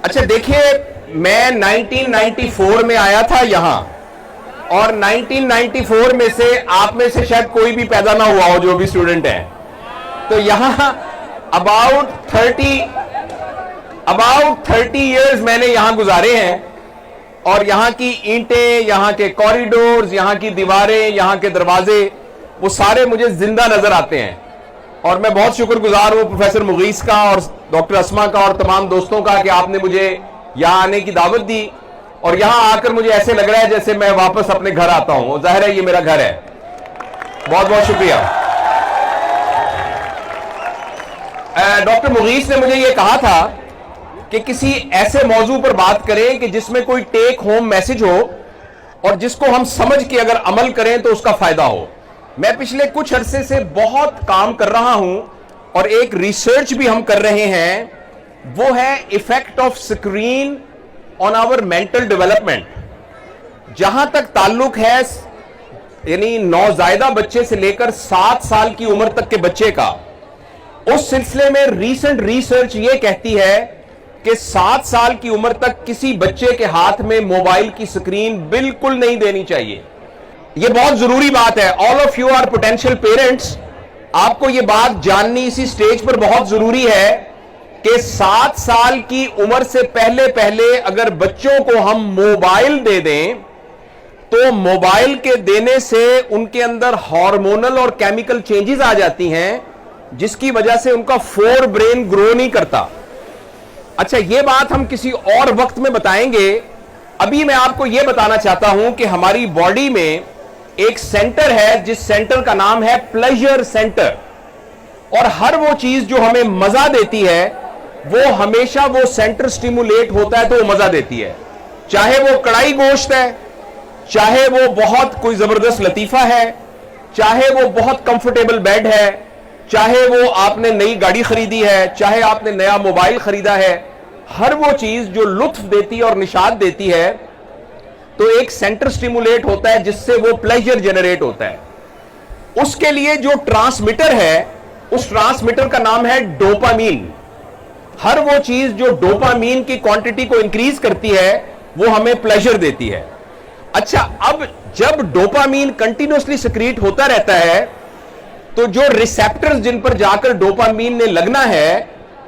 अच्छा देखिए, मैं 1994 में आया था यहां, और 1994 में से आप में से शायद कोई भी पैदा ना हुआ हो जो भी स्टूडेंट है। तो यहां अबाउट 30 इयर्स मैंने यहां गुजारे हैं, और यहां की ईंटें, यहां के कॉरिडोर्स, यहां की दीवारें, यहां के दरवाजे, वो सारे मुझे जिंदा नजर आते हैं। और मैं बहुत शुक्रगुजार हूं प्रोफेसर मुगीस का और डॉक्टर अस्मा का और तमाम दोस्तों का कि आपने मुझे यहां आने की दावत दी, और यहां आकर मुझे ऐसे लग रहा है जैसे मैं वापस अपने घर आता हूं। जाहिर है ये मेरा घर है। बहुत बहुत शुक्रिया। डॉक्टर मुगीस ने मुझे ये कहा था कि किसी ऐसे मौजू पर बात करें कि जिसमें कोई टेक होम मैसेज हो और जिसको हम समझ के अगर अमल करें तो उसका फायदा हो। मैं पिछले कुछ अरसे से बहुत काम कर रहा हूं और एक रिसर्च भी हम कर रहे हैं, वो है effect of screen on our mental development. जहां तक ताल्लुक है यानी नौजायदा बच्चे से लेकर 7 साल की उम्र तक के बच्चे का, उस सिलसिले में रीसेंट रिसर्च ये कहती है कि 7 साल की उम्र तक किसी बच्चे के हाथ में मोबाइल की स्क्रीन बिल्कुल नहीं देनी चाहिए। यह बहुत जरूरी बात है। All of you are potential parents, आपको यह बात जाननी इसी स्टेज पर बहुत जरूरी है कि 7 साल की उम्र से पहले पहले अगर बच्चों को हम मोबाइल दे दें तो मोबाइल के देने से उनके अंदर हार्मोनल और केमिकल चेंजेस आ जाती हैं, जिसकी वजह से उनका फोर ब्रेन ग्रो नहीं करता। अच्छा, यह बात हम किसी और वक्त में बताएंगे। अभी मैं आपको यह बताना चाहता हूं कि हमारी बॉडी में एक सेंटर है जिस सेंटर का नाम है प्लेजर सेंटर, और हर वो चीज जो हमें मजा देती है वो हमेशा वो सेंटर स्टिमुलेट होता है तो वो मजा देती है। चाहे वो कढ़ाई गोश्त है, चाहे वो बहुत कोई जबरदस्त लतीफा है, चाहे वो बहुत कंफर्टेबल बेड है, चाहे वो आपने नई गाड़ी खरीदी है, चाहे आपने नया मोबाइल खरीदा है, हर वो चीज जो लुत्फ देती है और निशात देती है तो एक सेंटर स्टिमुलेट होता है जिससे वो प्लेजर जनरेट होता है। उसके लिए जो ट्रांसमीटर है, उस ट्रांसमीटर का नाम है डोपामीन। हर वो चीज जो डोपामीन की क्वांटिटी को इंक्रीज करती है वो हमें प्लेजर देती है। अच्छा, अब जब डोपामीन कंटिन्यूअसली सिक्रीट होता रहता है तो जो रिसेप्टर्स जिन पर जाकर डोपामीन ने लगना है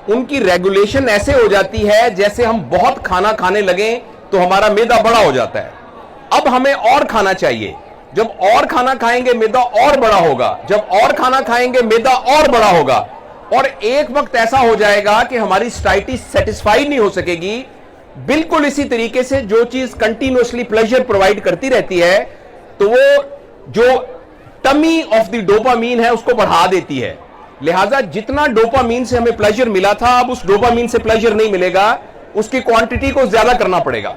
उनकी रेगुलेशन ऐसे हो जाती है जैसे हम बहुत खाना खाने लगे तो हमारा मैदा बड़ा हो जाता है। अब हमें और खाना चाहिए। जब और खाना खाएंगे मैदा और बड़ा होगा, जब और खाना खाएंगे मैदा और बड़ा होगा, और एक वक्त ऐसा हो जाएगा कि हमारी स्टाइटी सेटिस्फाई नहीं हो सकेगी। बिल्कुल इसी तरीके से जो चीज कंटिन्यूअसली प्लेजर प्रोवाइड करती रहती है तो वो जो टमी ऑफ द डोपामीन है उसको बढ़ा देती है। लिहाजा जितना डोपामीन से हमें प्लेजर मिला था, अब उस डोपामीन से प्लेजर नहीं मिलेगा, उसकी क्वांटिटी को ज्यादा करना पड़ेगा।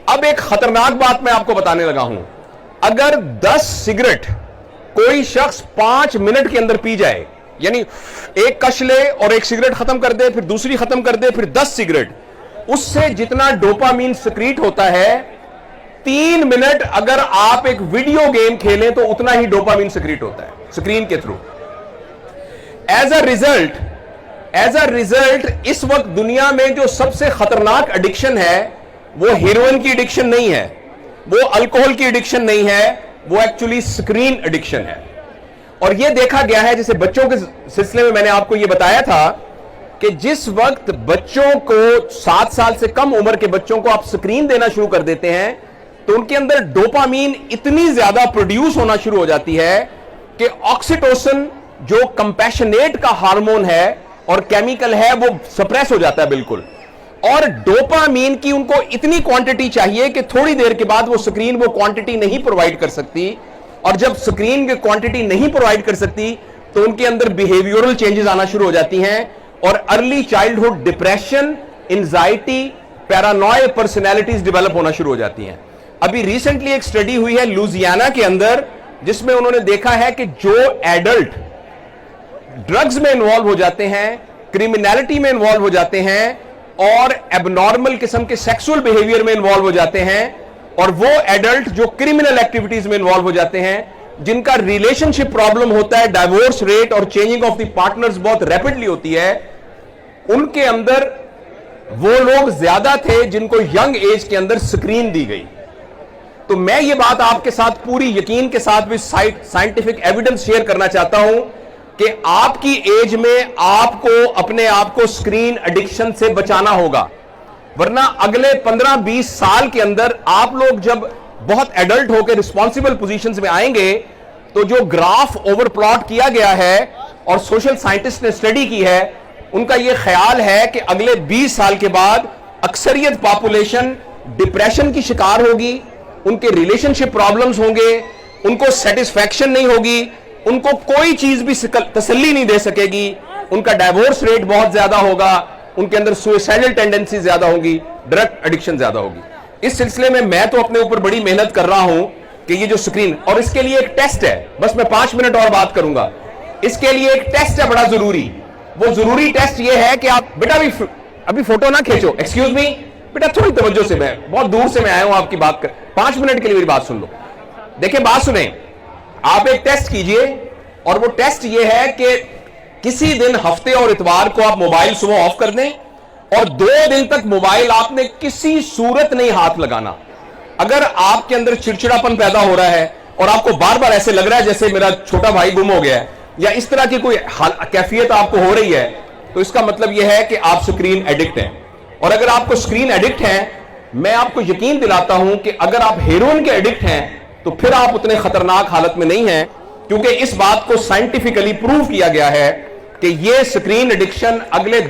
अब एक खतरनाक बात मैं आपको बताने लगा हूं। अगर 10 सिगरेट कोई शख्स 5 मिनट के अंदर पी जाए, यानी एक कश ले और एक सिगरेट खत्म कर दे, फिर दूसरी खत्म कर दे, फिर 10 सिगरेट, उससे जितना डोपामीन सिक्रीट होता है, 3 मिनट अगर आप एक वीडियो गेम खेलें तो उतना ही डोपामीन सिक्रीट होता है स्क्रीन के थ्रू। एज अ रिजल्ट इस वक्त दुनिया में जो सबसे खतरनाक एडिक्शन है वो हेरोइन की एडिक्शन नहीं है, वो अल्कोहल की एडिक्शन नहीं है, वो एक्चुअली स्क्रीन एडिक्शन है। और यह देखा गया है, जैसे बच्चों के सिलसिले में मैंने आपको यह बताया था कि जिस वक्त बच्चों को 7 साल से कम उम्र के बच्चों को आप स्क्रीन देना शुरू कर देते हैं तो उनके अंदर डोपामीन इतनी ज्यादा प्रोड्यूस होना शुरू हो जाती है कि ऑक्सीटोसिन जो कंपैशनेट का हार्मोन है और केमिकल है वो सप्रेस हो जाता है बिल्कुल। और डोपामीन की उनको इतनी क्वांटिटी चाहिए कि थोड़ी देर के बाद वो स्क्रीन वो क्वांटिटी नहीं प्रोवाइड कर सकती, और जब स्क्रीन की क्वांटिटी नहीं प्रोवाइड कर सकती तो उनके अंदर बिहेवियरल चेंजेस आना शुरू हो जाती हैं और early childhood depression, anxiety, paranoid personalities develop होना शुरू हो जाती हैं। अभी रिसेंटली एक स्टडी हुई है लुजियाना के अंदर जिसमें उन्होंने देखा है कि जो एडल्ट ड्रग्स में इन्वॉल्व हो जाते हैं, क्रिमिनलिटी में इन्वॉल्व हो जाते हैं और एबनॉर्मल किस्म के सेक्सुअल बिहेवियर में इन्वॉल्व हो जाते हैं, और वो एडल्ट जो क्रिमिनल एक्टिविटीज में इन्वॉल्व हो जाते हैं, जिनका रिलेशनशिप प्रॉब्लम होता है, डाइवोर्स रेट और चेंजिंग ऑफ द पार्टनर्स बहुत रैपिडली होती है, उनके अंदर वो लोग ज्यादा थे जिनको यंग एज के अंदर स्क्रीन दी गई। तो मैं ये बात आपके साथ पूरी यकीन के साथ भी साइंटिफिक एविडेंस शेयर करना चाहता हूं कि आपकी एज में आपको अपने आप को स्क्रीन एडिक्शन से बचाना होगा, वरना अगले 15-20 साल के अंदर आप लोग जब बहुत एडल्ट होकर रिस्पॉन्सिबल पोजीशंस में आएंगे तो जो ग्राफ ओवर प्लॉट किया गया है और सोशल साइंटिस्ट ने स्टडी की है, उनका यह ख्याल है कि अगले 20 साल के बाद अक्सरियत पॉपुलेशन डिप्रेशन की शिकार होगी, उनके रिलेशनशिप प्रॉब्लम्स होंगे, उनको सेटिस्फैक्शन नहीं होगी, उनको कोई चीज भी तसल्ली नहीं दे सकेगी, उनका डाइवोर्स रेट बहुत ज्यादा होगा, उनके अंदर सुसाइडल टेंडेंसी ज्यादा होगी, ड्रग एडिक्शन ज्यादा होगी। इस सिलसिले में मैं तो अपने ऊपर बड़ी मेहनत कर रहा हूं कि ये जो स्क्रीन, और इसके लिए एक टेस्ट है, बस मैं 5 मिनट और बात करूंगा। इसके लिए एक टेस्ट है बड़ा जरूरी। वो जरूरी टेस्ट ये है कि आप बेटा अभी फोटो ना खींचो, एक्सक्यूज मी बेटा, थोड़ी तवज्जो से, मैं बहुत दूर से मैं आया हूं आपकी बात कर, 5 मिनट के लिए मेरी बात सुन लो। देखिए बात सुने, आप एक टेस्ट कीजिए और वो टेस्ट ये है कि किसी दिन हफ्ते और इतवार को आप मोबाइल सुबह ऑफ कर दें और 2 दिन तक मोबाइल आपने किसी सूरत नहीं हाथ लगाना। अगर आपके अंदर चिड़चिड़ापन पैदा हो रहा है और आपको बार बार ऐसे लग रहा है जैसे मेरा छोटा भाई गुम हो गया है, या इस तरह की कोई कैफियत आपको हो रही है, तो इसका मतलब यह है कि आप स्क्रीन एडिक्ट हैं। और अगर आपको स्क्रीन एडिक्ट हैं, मैं आपको यकीन दिलाता हूं कि अगर आप हेरोइन के एडिक्ट हैं तो फिर आप उतने खतरनाक हालत में नहीं हैं, क्योंकि इस बात को साइंटिफिकली प्रूव किया गया है कि यह स्क्रीन एडिक्शन अगले